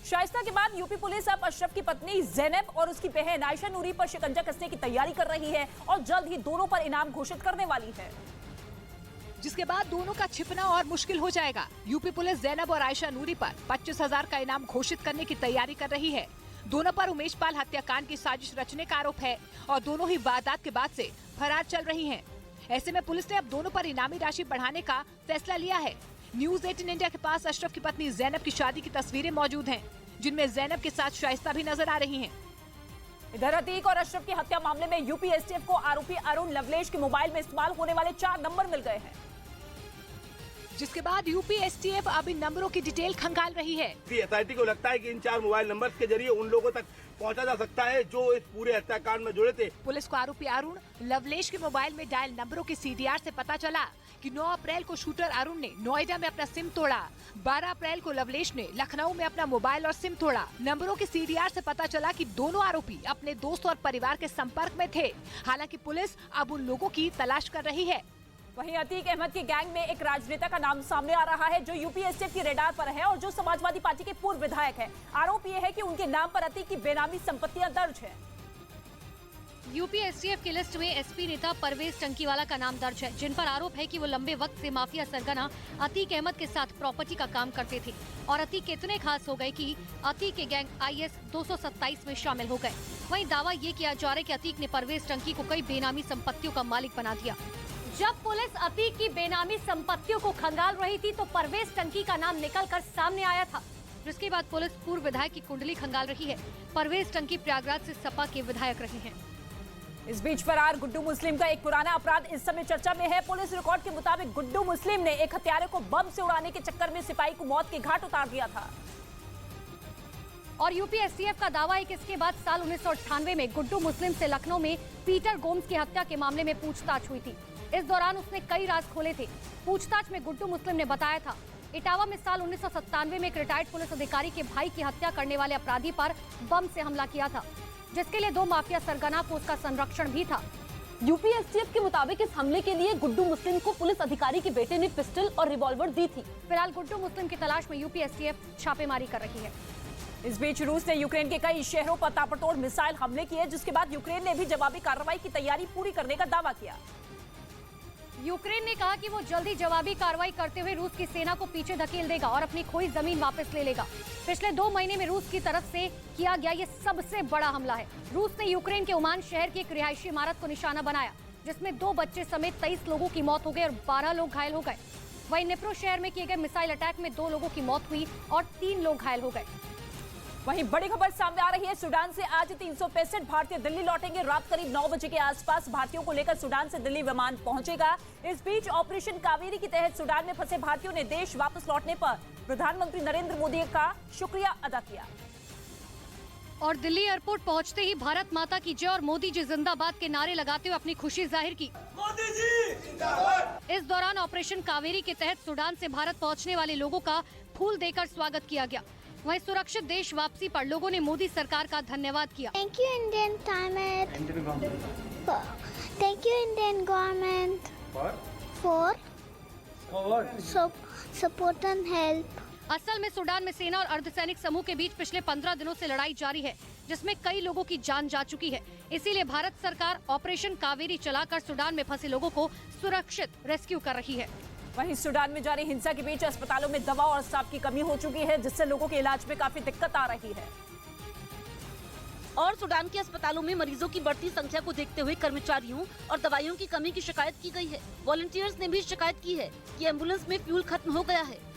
शाइस्ता के बाद UP police अब अशरफ की पत्नी ज़ैनब और उसकी बहन आयशा नूरी पर शिकंजा कसने की तैयारी कर रही है और जल्द ही दोनों पर इनाम घोषित करने वाली है, जिसके बाद दोनों का छिपना और मुश्किल हो जाएगा। यूपी पुलिस ज़ैनब और आयशा नूरी पर 25,000 का इनाम घोषित करने की तैयारी कर रही है। दोनों पर उमेश पाल हत्याकांड की साजिश रचने का आरोप है और दोनों ही वारदात के बाद से फरार चल रही हैं। ऐसे में पुलिस ने अब दोनों पर इनामी राशि बढ़ाने का फैसला लिया है। न्यूज 18 इंडिया के पास अशरफ की पत्नी ज़ैनब की शादी की तस्वीरें मौजूद हैं, जिनमें ज़ैनब के साथ शाइस्ता भी नजर आ रही हैं। इधर अतीक और अशरफ की हत्या मामले में यूपी एसटीएफ को आरोपी अरुण लवलेश के मोबाइल में इस्तेमाल होने वाले 4 नंबर मिल गए हैं, जिसके बाद यूपी एसटीएफ अब इन नंबरों की डिटेल खंगाल रही है। एसआईटी को लगता है कि इन 4 मोबाइल नंबर्स के जरिए उन लोगों तक पहुंचा जा सकता है जो इस पूरे हत्याकांड में जुड़े थे। पुलिस को आरोपी अरुण लवलेश के मोबाइल में डायल नंबरों के सीडीआर से पता चला कि 9 अप्रैल को शूटर अरुण ने नोएडा में अपना सिम तोड़ा। 12 अप्रैल को लवलेश ने लखनऊ में अपना मोबाइल और सिम तोड़ा। नंबरों के सीडीआर से पता चला कि दोनों आरोपी अपने दोस्त और परिवार के संपर्क में थे। हालांकि पुलिस अब उन लोगों की तलाश कर रही है। वहीं अतीक अहमद की गैंग में एक राजनेता का नाम सामने आ रहा है जो यूपी एसटीएफ की रेडार पर है और जो समाजवादी पार्टी के पूर्व विधायक है। आरोप ये है कि उनके नाम पर अतीक की बेनामी संपत्तियां दर्ज है। यूपी एसटीएफ की लिस्ट में एसपी नेता परवेज टंकीवाला का नाम दर्ज है, जिन पर आरोप है कि वो लंबे वक्त से माफिया सरगना अतीक अहमद के साथ प्रॉपर्टी का काम करते थे और अतीक इतने खास हो गए कि अतीक के गैंग IS 227 में शामिल हो गए। वहीं दावा ये किया जा रहा है कि अतीक ने परवेज टंकी को कई बेनामी संपत्तियों का मालिक बना दिया। जब पुलिस अतीक की बेनामी संपत्तियों को खंगाल रही थी तो परवेज टंकी का नाम निकलकर सामने आया था, जिसके बाद पुलिस पूर्व विधायक की कुंडली खंगाल रही है। परवेज टंकी प्रयागराज से सपा के विधायक रहे हैं। इस बीच फरार गुड्डू मुस्लिम का एक पुराना अपराध इस समय चर्चा में है। पुलिस रिकॉर्ड के मुताबिक गुड्डू मुस्लिम ने एक हत्यारे को बम से उड़ाने के चक्कर में सिपाही को मौत के घाट उतार दिया था और यूपी एसटीएफ का दावा है कि इसके बाद साल 1998 में गुड्डू मुस्लिम से लखनऊ में पीटर गोम्स की हत्या के मामले में पूछताछ हुई थी। इस दौरान उसने कई राज खोले थे। पूछताछ में गुड्डू मुस्लिम ने बताया था इटावा में साल 1997 में एक रिटायर्ड पुलिस अधिकारी के भाई की हत्या करने वाले अपराधी पर बम से हमला किया था, जिसके लिए 2 माफिया सरगना को उसका संरक्षण भी था। यूपी एसटीएफ के मुताबिक इस हमले के लिए गुड्डू मुस्लिम को पुलिस अधिकारी के बेटे ने पिस्टल और रिवॉल्वर दी थी। फिलहाल गुड्डू मुस्लिम की तलाश में यूपी एसटीएफ छापेमारी कर रही है। इस बीच रूस ने यूक्रेन के कई शहरों पर ताबड़तोड़ मिसाइल हमले किए, जिसके बाद यूक्रेन ने भी जवाबी कार्रवाई की तैयारी पूरी करने का दावा किया। यूक्रेन ने कहा कि वो जल्दी जवाबी कार्रवाई करते हुए रूस की सेना को पीछे धकेल देगा और अपनी खोई जमीन वापस ले लेगा। पिछले 2 महीने में रूस की तरफ से किया गया ये सबसे बड़ा हमला है। रूस ने यूक्रेन के ओमान शहर की एक रिहायशी इमारत को निशाना बनाया, जिसमें 2 बच्चे समेत 23 लोगों की मौत हो गई और 12 लोग घायल हो गए। वहीं निप्रो शहर में किए गए मिसाइल अटैक में 2 लोगों की मौत हुई और 3 लोग घायल हो गए। वहीं बड़ी खबर सामने आ रही है। सूडान से आज 365 भारतीय दिल्ली लौटेंगे। रात करीब 9 बजे के आसपास भारतीयों को लेकर सूडान से दिल्ली विमान पहुंचेगा। इस बीच ऑपरेशन कावेरी के तहत सूडान में फंसे भारतीयों ने देश वापस लौटने पर प्रधानमंत्री नरेंद्र मोदी का शुक्रिया अदा किया और दिल्ली एयरपोर्ट पहुंचते ही भारत माता की जय और मोदी जी जिंदाबाद के नारे लगाते हुए अपनी खुशी जाहिर की। मोदी जी जिंदाबाद। इस दौरान ऑपरेशन कावेरी के तहत सूडान से भारत पहुंचने वाले लोगों का फूल देकर स्वागत किया गया। वहीं सुरक्षित देश वापसी पर लोगों ने मोदी सरकार का धन्यवाद किया। Thank you Indian climate. Thank you Indian government for support and help. असल में सूडान में सेना और अर्धसैनिक समूह के बीच पिछले 15 दिनों से लड़ाई जारी है, जिसमें कई लोगों की जान जा चुकी है। इसीलिए भारत सरकार ऑपरेशन कावेरी चलाकर सूडान में फंसे लोगों को सुरक्षित रेस्क्यू कर रही है। वहीं सूडान में जारी हिंसा के बीच अस्पतालों में दवा और स्टाफ की कमी हो चुकी है, जिससे लोगों के इलाज में काफी दिक्कत आ रही है। और सूडान के अस्पतालों में मरीजों की बढ़ती संख्या को देखते हुए कर्मचारियों और दवाइयों की कमी की शिकायत की गई है। वॉलंटियर्स ने भी शिकायत की है कि एम्बुलेंस में फ्यूल खत्म हो गया है